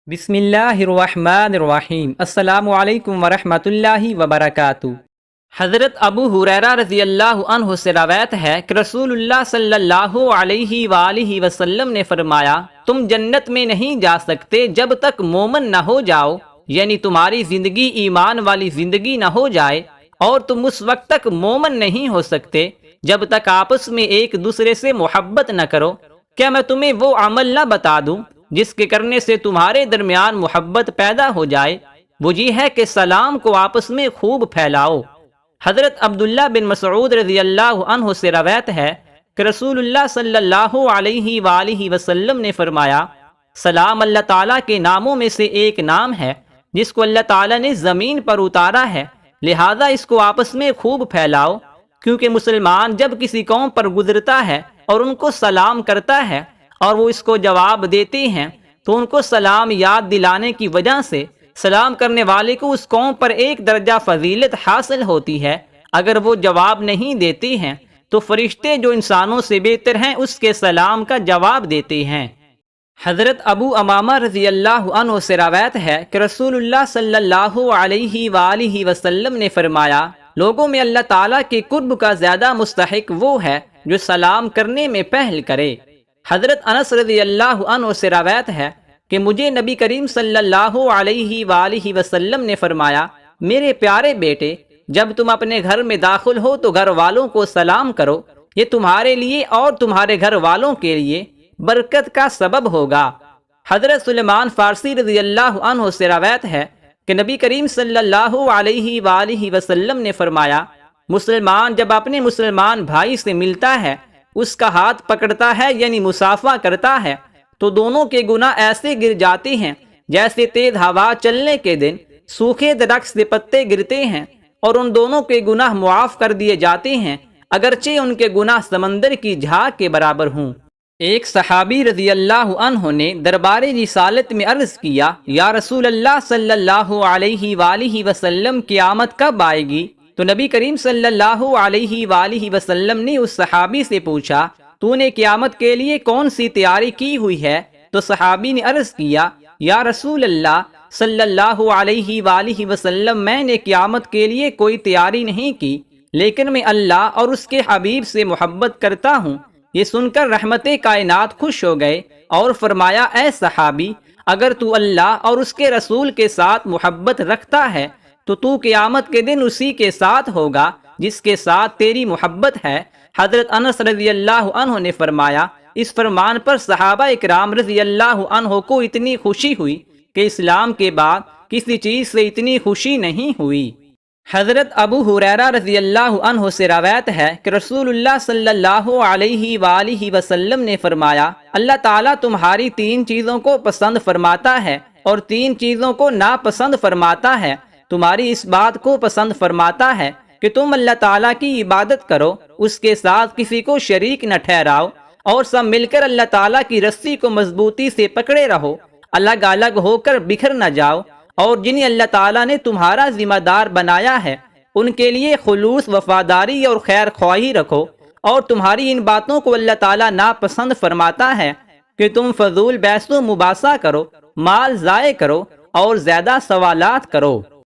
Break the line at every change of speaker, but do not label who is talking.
بسم اللہ الرحمن الرحیم۔ السلام علیکم ورحمۃ اللہ وبرکاتہ۔ حضرت ابو ہریرہ رضی اللہ عنہ سے روایت ہے کہ رسول اللہ صلی اللہ علیہ وآلہ وسلم نے فرمایا، تم جنت میں نہیں جا سکتے جب تک مومن نہ ہو جاؤ، یعنی تمہاری زندگی ایمان والی زندگی نہ ہو جائے، اور تم اس وقت تک مومن نہیں ہو سکتے جب تک آپس میں ایک دوسرے سے محبت نہ کرو۔ کیا میں تمہیں وہ عمل نہ بتا دوں جس کے کرنے سے تمہارے درمیان محبت پیدا ہو جائے؟ وہ یہ ہے کہ سلام کو آپس میں خوب پھیلاؤ۔ حضرت عبداللہ بن مسعود رضی اللہ عنہ سے روایت ہے کہ رسول اللہ صلی اللہ علیہ وآلہ وسلم نے فرمایا، سلام اللہ تعالیٰ کے ناموں میں سے ایک نام ہے جس کو اللہ تعالیٰ نے زمین پر اتارا ہے، لہذا اس کو آپس میں خوب پھیلاؤ، کیونکہ مسلمان جب کسی قوم پر گزرتا ہے اور ان کو سلام کرتا ہے اور وہ اس کو جواب دیتے ہیں تو ان کو سلام یاد دلانے کی وجہ سے سلام کرنے والے کو اس قوم پر ایک درجہ فضیلت حاصل ہوتی ہے۔ اگر وہ جواب نہیں دیتے ہیں تو فرشتے جو انسانوں سے بہتر ہیں اس کے سلام کا جواب دیتے ہیں۔ حضرت ابو امامہ رضی اللہ عنہ سے روایت ہے کہ رسول اللہ صلی اللہ علیہ وآلہ وسلم نے فرمایا، لوگوں میں اللہ تعالیٰ کے قرب کا زیادہ مستحق وہ ہے جو سلام کرنے میں پہل کرے۔ حضرت انس رضی اللہ عنہ سے روایت ہے کہ مجھے نبی کریم صلی اللہ علیہ وآلہ وسلم نے فرمایا، میرے پیارے بیٹے، جب تم اپنے گھر میں داخل ہو تو گھر والوں کو سلام کرو، یہ تمہارے لیے اور تمہارے گھر والوں کے لیے برکت کا سبب ہوگا۔ حضرت سلیمان فارسی رضی اللہ عنہ سے روایت ہے کہ نبی کریم صلی اللہ علیہ وآلہ وسلم نے فرمایا، مسلمان جب اپنے مسلمان بھائی سے ملتا ہے، اس کا ہاتھ پکڑتا ہے یعنی مصافحہ کرتا ہے، تو دونوں کے گناہ ایسے گر جاتے ہیں جیسے تیز ہوا چلنے کے دن سوکھے درخت سے پتے گرتے ہیں، اور ان دونوں کے گناہ معاف کر دیے جاتے ہیں اگرچہ ان کے گناہ سمندر کی جھاگ کے برابر ہوں۔ ایک صحابی رضی اللہ عنہ نے دربار رسالت میں عرض کیا، یا رسول اللہ صلی اللہ علیہ وآلہ وسلم قیامت کب آئے گی؟ تو نبی کریم صلی اللہ علیہ وآلہ وسلم نے اس صحابی سے پوچھا، تو نے قیامت کے لیے کون سی تیاری کی ہوئی ہے؟ تو صحابی نے عرض کیا، یا رسول اللہ صلی اللہ علیہ وآلہ وسلم، میں نے قیامت کے لیے کوئی تیاری نہیں کی، لیکن میں اللہ اور اس کے حبیب سے محبت کرتا ہوں۔ یہ سن کر رحمت کائنات خوش ہو گئے اور فرمایا، اے صحابی، اگر تو اللہ اور اس کے رسول کے ساتھ محبت رکھتا ہے تو قیامت کے دن اسی کے ساتھ ہوگا جس کے ساتھ تیری محبت ہے۔ حضرت انس رضی اللہ عنہ نے فرمایا، اس فرمان پر صحابہ اکرام رضی اللہ عنہ کو اتنی خوشی ہوئی کہ اسلام کے بعد کسی چیز سے اتنی خوشی نہیں ہوئی۔ حضرت ابو ہریرہ رضی اللہ عنہ سے روایت ہے کہ رسول اللہ صلی اللہ علیہ وآلہ وسلم نے فرمایا، اللہ تعالیٰ تمہاری 3 چیزوں کو پسند فرماتا ہے اور 3 چیزوں کو ناپسند فرماتا ہے۔ تمہاری اس بات کو پسند فرماتا ہے کہ تم اللہ تعالیٰ کی عبادت کرو، اس کے ساتھ کسی کو شریک نہ ٹھہراؤ، اور سب مل کر اللہ تعالیٰ کی رسی کو مضبوطی سے پکڑے رہو، الگ الگ ہو کر بکھر نہ جاؤ، اور جنہیں اللہ تعالیٰ نے تمہارا ذمہ دار بنایا ہے ان کے لیے خلوص، وفاداری اور خیر خواہی رکھو۔ اور تمہاری ان باتوں کو اللہ تعالیٰ ناپسند فرماتا ہے کہ تم فضول بحث و مباحثہ کرو، مال ضائع کرو اور زیادہ سوالات کرو۔